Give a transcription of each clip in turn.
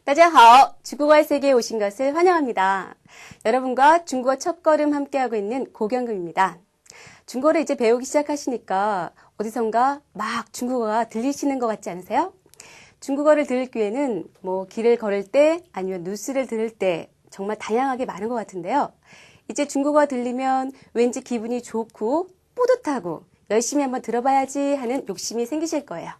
大家好, 중국어의 세계에 오신 것을 환영합니다. 여러분과 중국어 첫걸음 함께하고 있는 고경금입니다. 중국어를 이제 배우기 시작하시니까 어디선가 막 중국어가 들리시는 것 같지 않으세요? 중국어를 들을 기회는 길을 걸을 때 아니면 뉴스를 들을 때 정말 다양하게 많은 것 같은데요. 이제 중국어 들리면 왠지 기분이 좋고 뿌듯하고 열심히 한번 들어봐야지 하는 욕심이 생기실 거예요.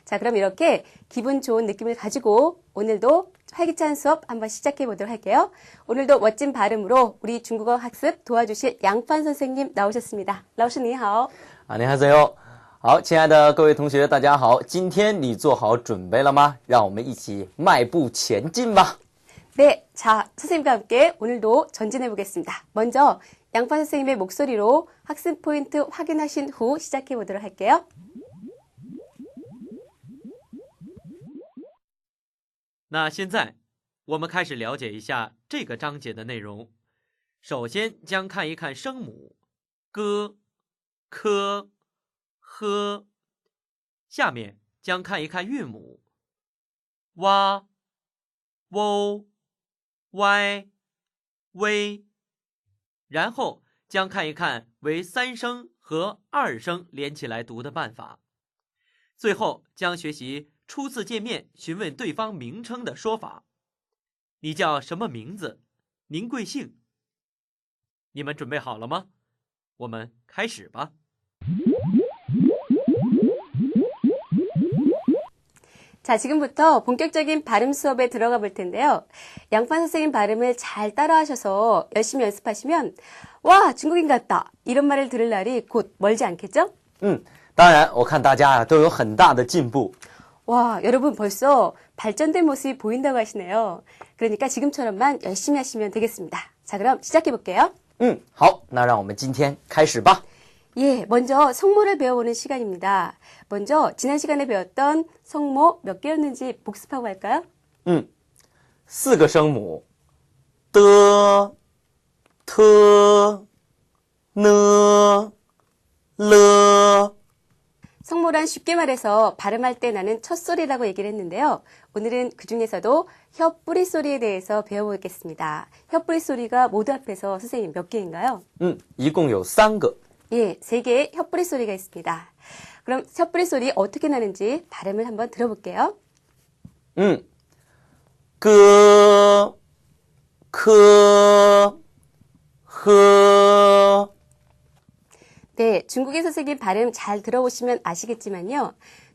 자, 그럼 이렇게 기분 좋은 느낌을 가지고 오늘도 활기찬 수업 한번 시작해 보도록 할게요. 오늘도 멋진 발음으로 우리 중국어 학습 도와주실 양판 선생님 나오셨습니다. 老师你好. 안녕하세요. 好，亲爱的各位同学，大家好。今天你做好准备了吗？让我们一起迈步前进吧。 네, 자, 선생님과 함께 오늘도 전진해 보겠습니다. 먼저 양판 선생님의 목소리로 학습 포인트 확인하신 후 시작해 보도록 할게요. 那现在我们开始了解一下这个章节的内容。首先将看一看声母 g、k、h， 下面将看一看韵母 w、w、y、v， 然后将看一看为三声和二声连起来读的办法。最后将学习初次见面询问对方名称的说法。你叫什么名字？您贵姓？你们准备好了吗？我们开始吧。 자, 지금부터 본격적인 발음 수업에 들어가 볼 텐데요. 양판 선생님 발음을 잘 따라하셔서 열심히 연습하시면 와, 중국인 같다 이런 말을 들을 날이 곧 멀지 않겠죠? 当然，我看大家都有很大的进步。 와, 여러분 벌써 발전된 모습이 보인다고 하시네요. 그러니까 지금처럼만 열심히 하시면 되겠습니다. 자, 그럼 시작해 볼게요. 好，那让我们今天开始吧。 예, 먼저 성모를 배워보는 시간입니다. 먼저 지난 시간에 배웠던 성모 몇 개였는지 복습하고 할까요? 四个声母 的、t、呢、了。 성모란 쉽게 말해서 발음할 때 나는 첫소리라고 얘기를 했는데요. 오늘은 그중에서도 혀 뿌리 소리에 대해서 배워보겠습니다. 혀 뿌리 소리가 모두 합해서 선생님 몇 개인가요? 一共有三个。 예, 3개의 혀 뿌리 소리가 있습니다. 그럼 혀 뿌리 소리 어떻게 나는지 발음을 한번 들어볼게요. 个、科、呵。 네, 중국의 선생님 발음 잘 들어보시면 아시겠지만요.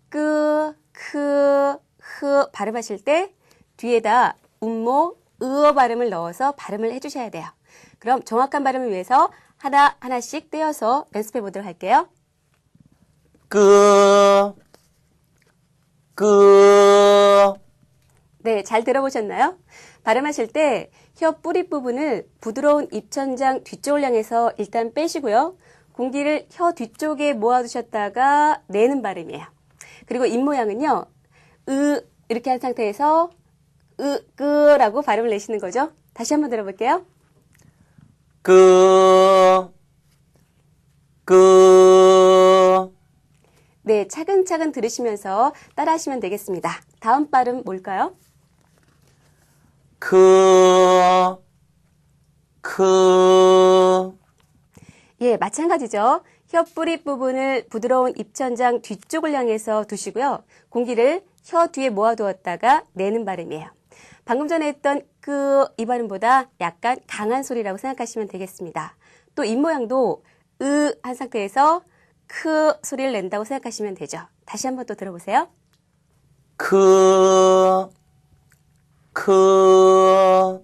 끄, 크, 흐 발음하실 때 뒤에다 운모, 으어 발음을 넣어서 발음을 해주셔야 돼요. 그럼 정확한 발음을 위해서 하나씩 떼어서 연습해 보도록 할게요. 个、个。 네, 잘 들어보셨나요? 발음하실 때 혀 뿌리 부분을 부드러운 입천장 뒤쪽을 향해서 일단 빼시고요. 공기를 혀 뒤쪽에 모아두셨다가 내는 발음이에요. 그리고 입 모양은요. 이렇게 한 상태에서 끄라고 발음을 내시는 거죠. 다시 한번 들어볼게요. 个、个。 네, 차근차근 들으시면서 따라하시면 되겠습니다. 다음 발음 뭘까요? 科、科。 예, 마찬가지죠. 혀 뿌리 부분을 부드러운 입천장 뒤쪽을 향해서 두시고요. 공기를 혀 뒤에 모아두었다가 내는 발음이에요. 방금 전에 했던 이 발음보다 약간 강한 소리라고 생각하시면 되겠습니다. 또 입 모양도 한 상태에서 크 소리를 낸다고 생각하시면 되죠. 다시 한번 또 들어보세요. 科、科。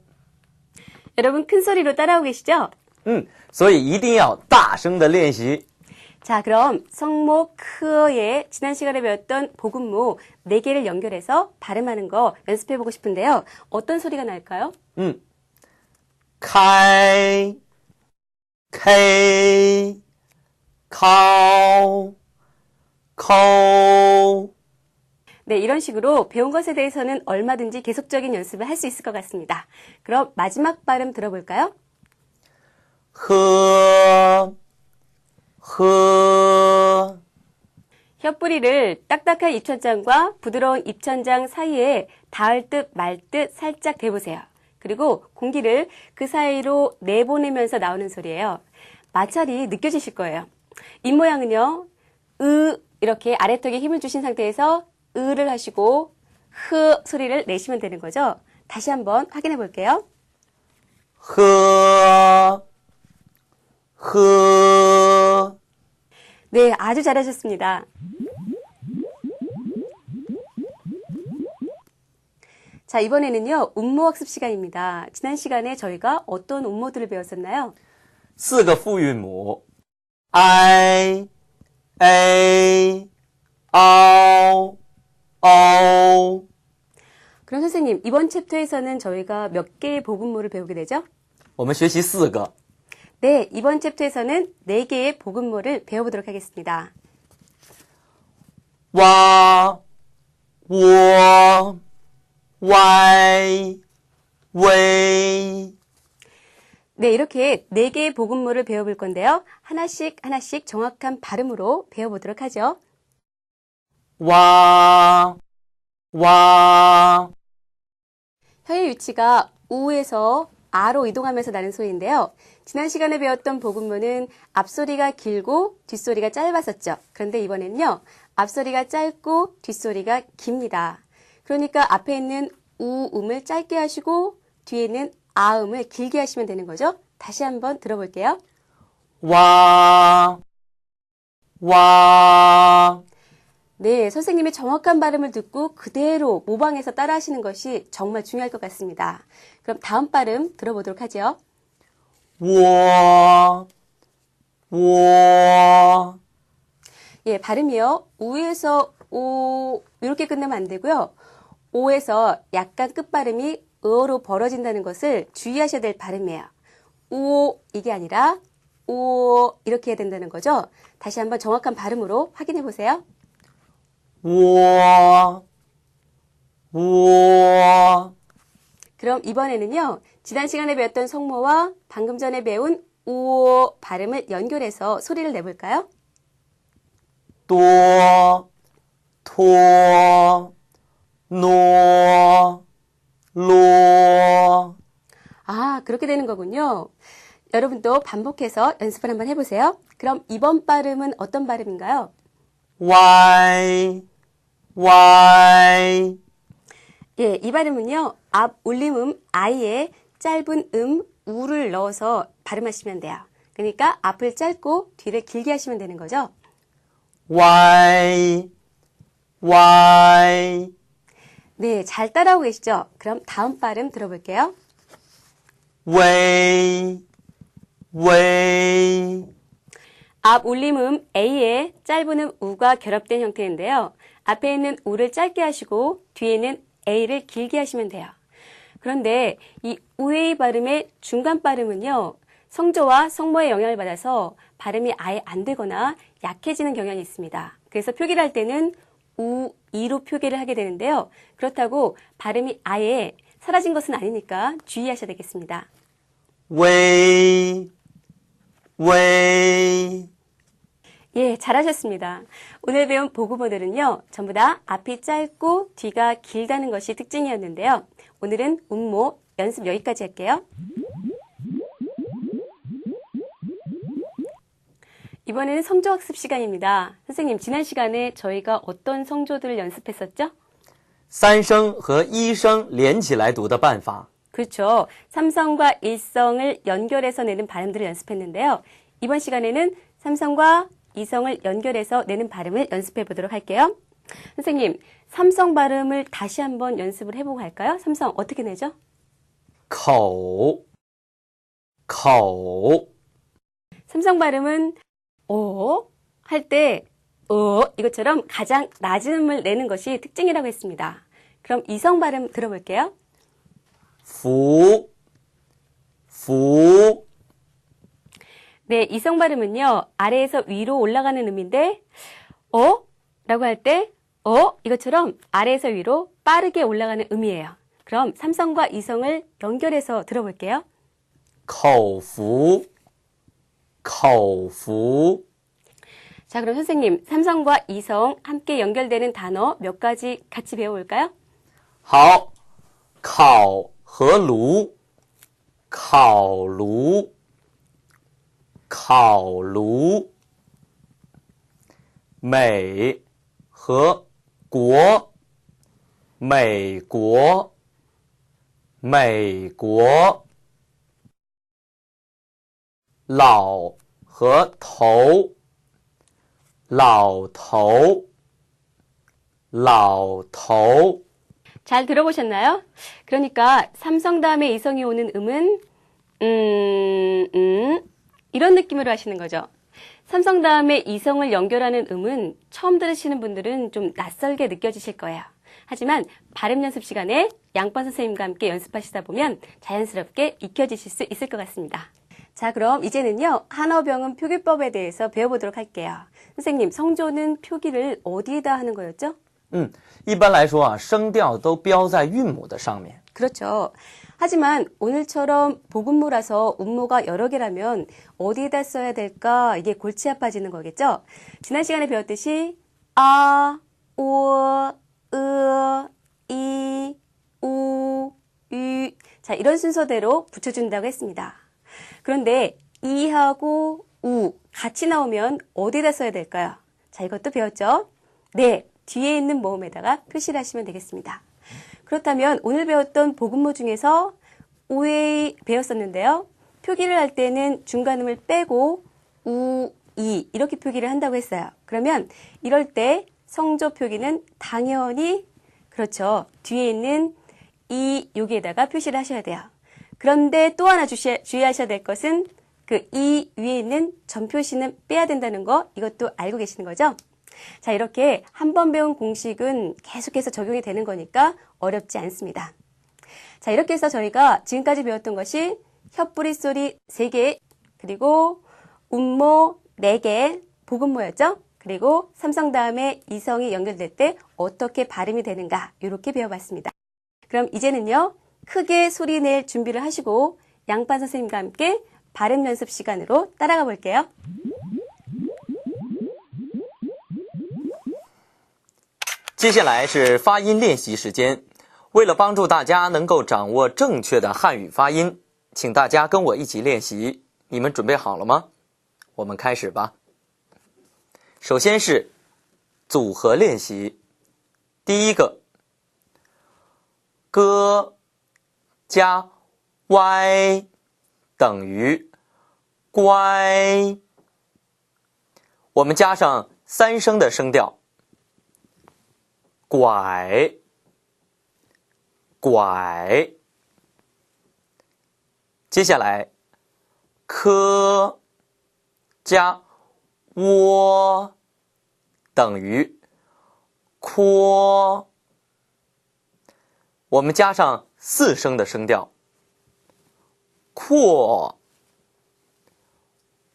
여러분 큰 소리로 따라오고 계시죠? 所以一定要大声的练习。 자, 그럼 성모 크의 지난 시간에 배웠던 복음무 4개를 연결해서 발음하는 거 연습해보고 싶은데요. 어떤 소리가 날까요? 开、开、靠、靠。 네, 이런 식으로 배운 것에 대해서는 얼마든지 계속적인 연습을 할 수 있을 것 같습니다. 그럼 마지막 발음 들어볼까요? 喝、喝。 혀뿌리를 딱딱한 입천장과 부드러운 입천장 사이에 닿을 듯 말 듯 살짝 대보세요. 그리고 공기를 그 사이로 내보내면서 나오는 소리예요. 마찰이 느껴지실 거예요. 입 모양은요. 이렇게 아래턱에 힘을 주신 상태에서 를 하시고 소리를 내시면 되는 거죠. 다시 한번 확인해 볼게요. 喝 네, 아주 잘하셨습니다. 자, 이번에는요. 운모학습 시간입니다. 지난 시간에 저희가 어떤 운모들을 배웠었나요? 四个复韵母 i a o o 그럼 선생님, 이번 챕터에서는 저희가 몇 개의 복음모를 배우게 되죠? 我们学习四个 네, 이번 챕터에서는 4개의 복음모를 배워보도록 하겠습니다. 哇我 y 왜 네, 이렇게 4개의 복음모를 배워볼 건데요. 하나씩 정확한 발음으로 배워보도록 하죠. 와 혀의 위치가 우에서 아로 이동하면서 나는 소리인데요. 지난 시간에 배웠던 복음모는 앞소리가 길고 뒷소리가 짧았었죠. 그런데 이번에는요. 앞소리가 짧고 뒷소리가 깁니다. 그러니까 앞에 있는 우음을 짧게 하시고 뒤에 있는 아음을 길게 하시면 되는 거죠. 다시 한번 들어볼게요. 와 네, 선생님의 정확한 발음을 듣고 그대로 모방해서 따라 하시는 것이 정말 중요할 것 같습니다. 그럼 다음 발음 들어보도록 하죠. 我 예, 발음이요. 우에서 오 이렇게 끝내면 안 되고요. 오에서 약간 끝발음이 어로 벌어진다는 것을 주의하셔야 될 발음이에요. 오 이게 아니라 오 이렇게 해야 된다는 거죠. 다시 한번 정확한 발음으로 확인해 보세요. 我 그럼 이번에는요. 지난 시간에 배웠던 성모와 방금 전에 배운 오 발음을 연결해서 소리를 내볼까요? 多托诺罗 아, 그렇게 되는 거군요. 여러분도 반복해서 연습을 한번 해보세요. 그럼 이번 발음은 어떤 발음인가요? y 예, 이 발음은요. 앞 울림음 I에 짧은 우를 넣어서 발음하시면 돼요. 그러니까 앞을 짧고 뒤를 길게 하시면 되는 거죠. y 네, 잘 따라오고 계시죠? 그럼 다음 발음 들어볼게요. 왜 앞 울림음 A에 짧은 우가 결합된 형태인데요. 앞에 있는 우를 짧게 하시고 뒤에는 A를 길게 하시면 돼요. 그런데 이 우의 발음의 중간 발음은요. 성조와 성모의 영향을 받아서 발음이 아예 안 되거나 약해지는 경향이 있습니다. 그래서 표기를 할 때는 우, 이로 표기를 하게 되는데요. 그렇다고 발음이 아예 사라진 것은 아니니까 주의하셔야 되겠습니다. 왜 예, 잘하셨습니다. 오늘 배운 복음어들은요, 전부 다 앞이 짧고 뒤가 길다는 것이 특징이었는데요. 오늘은 운모 연습 여기까지 할게요. 이번에는 성조학습 시간입니다. 선생님, 지난 시간에 저희가 어떤 성조들을 연습했었죠? 三声和一声连起来读的办法 그렇죠. 삼성과 일성을 연결해서 내는 발음들을 연습했는데요. 이번 시간에는 삼성과 이성을 연결해서 내는 발음을 연습해 보도록 할게요. 선생님, 삼성 발음을 다시 한번 연습을 해보고 갈까요? 삼성 어떻게 내죠? 口 삼성 발음은 할 때 이것처럼 가장 낮은 음을 내는 것이 특징이라고 했습니다. 그럼 이성 발음 들어볼게요. 福 네, 이성 발음은요. 아래에서 위로 올라가는 음인데 라고 할 때 이것처럼 아래에서 위로 빠르게 올라가는 음이에요. 그럼 삼성과 이성을 연결해서 들어볼게요. 口服 자, 그럼 선생님, 삼성과 이성 함께 연결되는 단어 몇 가지 같이 배워볼까요? 好，烤和炉，烤炉，烤炉。美和国，美国，美国。老和头，老头，老头。 잘 들어보셨나요? 그러니까 삼성 다음에 이성이 오는 음은 이런 느낌으로 하시는 거죠. 삼성 다음에 이성을 연결하는 음은 처음 들으시는 분들은 좀 낯설게 느껴지실 거예요. 하지만 발음 연습 시간에 양반 선생님과 함께 연습하시다 보면 자연스럽게 익혀지실 수 있을 것 같습니다. 자, 그럼 이제는요, 한어병음 표기법에 대해서 배워보도록 할게요. 선생님, 성조는 표기를 어디에다 하는 거였죠? 一般来说啊，声调都标在韵母的上面。 그렇죠. 하지만 오늘처럼 복음모라서 음모가 여러 개라면 어디에다 써야 될까? 이게 골치 아파지는 거겠죠? 지난 시간에 배웠듯이 아, 오, 으, 이, 우, 유. 자, 이런 순서대로 붙여준다고 했습니다. 그런데 이하고 우 같이 나오면 어디에다 써야 될까요? 자, 이것도 배웠죠? 네, 뒤에 있는 모음에다가 표시를 하시면 되겠습니다. 그렇다면 오늘 배웠던 복음모 중에서 오웨이 배웠었는데요. 표기를 할 때는 중간음을 빼고 우, 이 이렇게 표기를 한다고 했어요. 그러면 이럴 때 성조 표기는 당연히 그렇죠. 뒤에 있는 이 여기에다가 표시를 하셔야 돼요. 그런데 또 하나 주의하셔야 될 것은 그 이 위에 있는 점 표시는 빼야 된다는 거 이것도 알고 계시는 거죠? 자, 이렇게 한 번 배운 공식은 계속해서 적용이 되는 거니까 어렵지 않습니다. 자, 이렇게 해서 저희가 지금까지 배웠던 것이 혀뿌리 소리 3개, 그리고 음모 4개, 복음모였죠? 그리고 삼성 다음에 이성이 연결될 때 어떻게 발음이 되는가 이렇게 배워봤습니다. 그럼 이제는요, 크게 소리 낼 준비를 하시고 양반 선생님과 함께 발음 연습 시간으로 따라가 볼게요. 接下来是发音练习时间。为了帮助大家能够掌握正确的汉语发音，请大家跟我一起练习。你们准备好了吗？我们开始吧。首先是组合练习。第一个 ，g 加 y 等于乖。我们加上3声的声调。 拐，拐。接下来，科加窝等于阔。我们加上4声的声调，阔，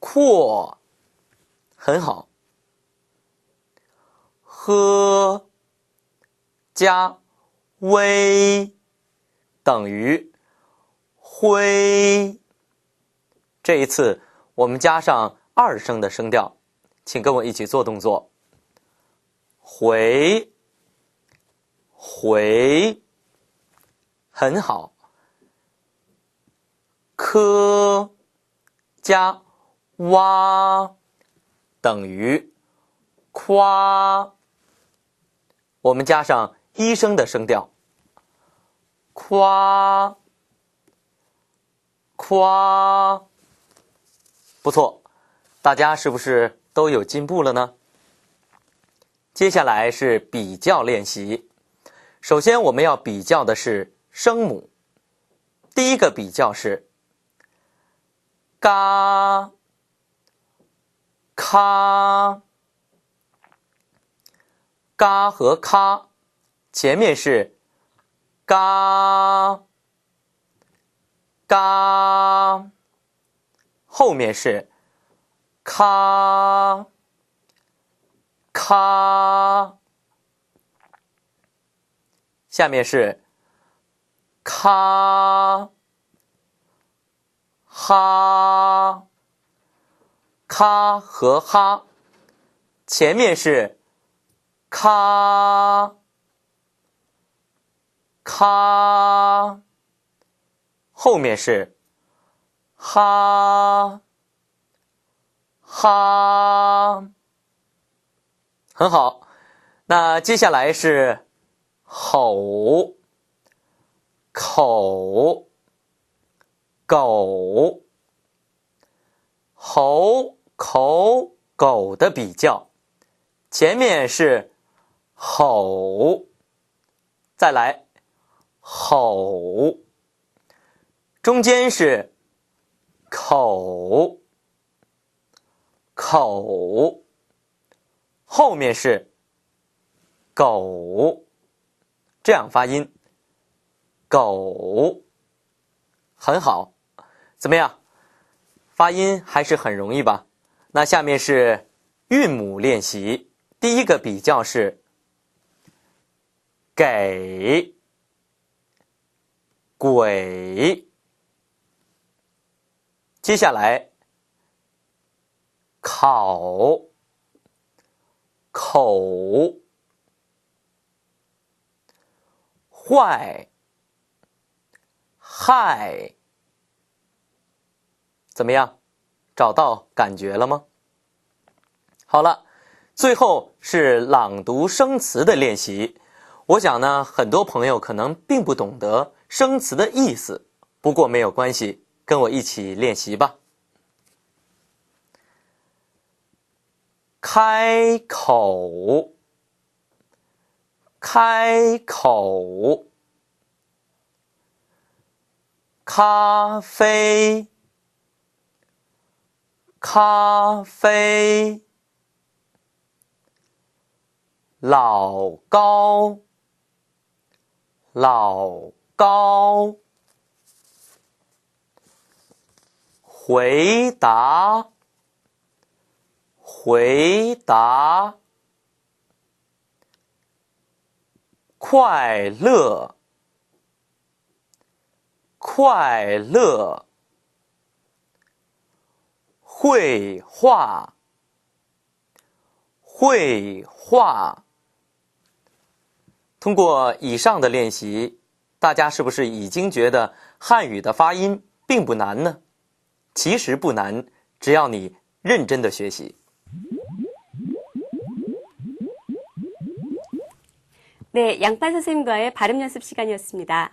阔，很好。喝。 加微等于灰。这一次我们加上2声的声调，请跟我一起做动作。回，回，很好。科加蛙等于夸。我们加上1声的声调，夸，夸，不错，大家是不是都有进步了呢？接下来是比较练习。首先我们要比较的是声母。第一个比较是嘎、咔。 嘎和咔，前面是嘎，嘎，后面是咔，咔，下面是咔，哈，咔和哈，前面是咔咔，后面是哈哈，很好。那接下来是吼、口、狗、猴、口、狗的比较，前面是吼，再来吼，中间是口，口，后面是狗，这样发音，狗，很好。怎么样？发音还是很容易吧？那下面是韵母练习，第一个比较是给、鬼，接下来考、口、坏、害，怎么样？找到感觉了吗？好了，最后是朗读生词的练习。我想呢，很多朋友可能并不懂得生词的意思，不过没有关系，跟我一起练习吧。开口，开口，咖啡，咖啡，老高，老高，回答，回答，快乐，快乐，绘画，绘画。通过以上的练习，大家是不是已经觉得汉语的发音并不难呢？其实不难，只要你认真的学习。 네, 양반 선생님과의 발음 연습 시간이었습니다.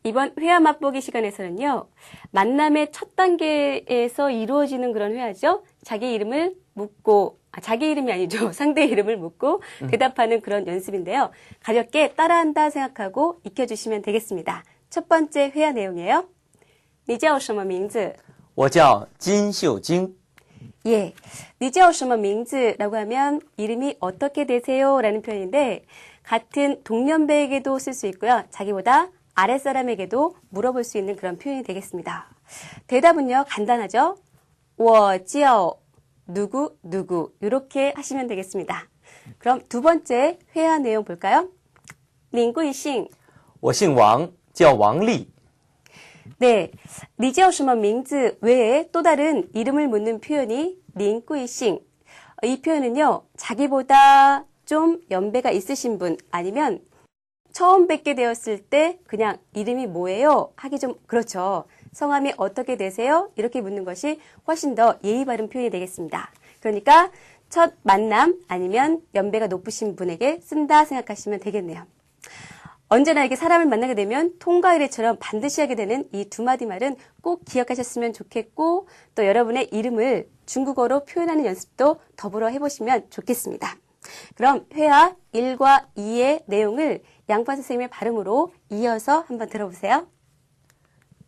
이번 회화 맛보기 시간에서는요, 만남의 첫 단계에서 이루어지는 그런 회화죠. 자기 이름을 묻고, 자기 이름이 아니죠. 상대 이름을 묻고 대답하는 그런 연습인데요. 가볍게 따라한다 생각하고 익혀주시면 되겠습니다. 첫 번째 회화 내용이에요. 你叫什么名字?我叫金秀晶。 예, 你叫什么名字라고 하면 이름이 어떻게 되세요? 라는 표현인데 같은 동년배에게도 쓸 수 있고요. 자기보다 아랫사람에게도 물어볼 수 있는 그런 표현이 되겠습니다. 대답은요, 간단하죠? 我叫 누구 누구 이렇게 하시면 되겠습니다. 그럼 두 번째 회화 내용 볼까요? 您贵姓?我姓王，叫王丽。 네, 你叫什么名字 외에 또 다른 이름을 묻는 표현이 您贵姓. 이 표현은요, 자기보다 좀 연배가 있으신 분 아니면 처음 뵙게 되었을 때 그냥 이름이 뭐예요? 하기 좀 그렇죠. 성함이 어떻게 되세요? 이렇게 묻는 것이 훨씬 더 예의 바른 표현이 되겠습니다. 그러니까 첫 만남 아니면 연배가 높으신 분에게 쓴다 생각하시면 되겠네요. 언제나 이렇게 사람을 만나게 되면 통과 의례처럼 반드시 하게 되는 이 두 마디 말은 꼭 기억하셨으면 좋겠고 또 여러분의 이름을 중국어로 표현하는 연습도 더불어 해보시면 좋겠습니다. 그럼 회화 1과 2의 내용을 양반 선생님의 발음으로 이어서 한번 들어보세요.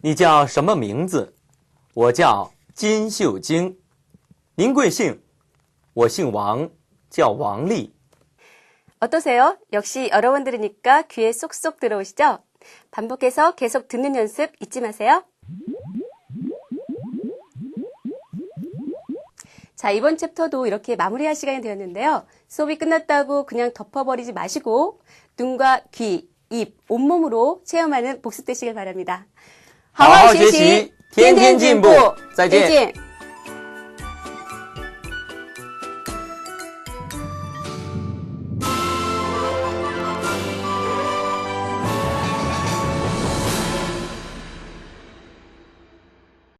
你叫什么名字？我叫金秀晶。您贵姓？我姓王，叫王丽。 어떠세요? 역시 여러 번 들으니까 귀에 쏙쏙 들어오시죠? 반복해서 계속 듣는 연습 잊지 마세요. 자, 이번 챕터도 이렇게 마무리할 시간이 되었는데요. 수업이 끝났다고 그냥 덮어버리지 마시고 눈과 귀, 입, 온몸으로 체험하는 복습되시길 바랍니다. 好好学习，天天进步。再见。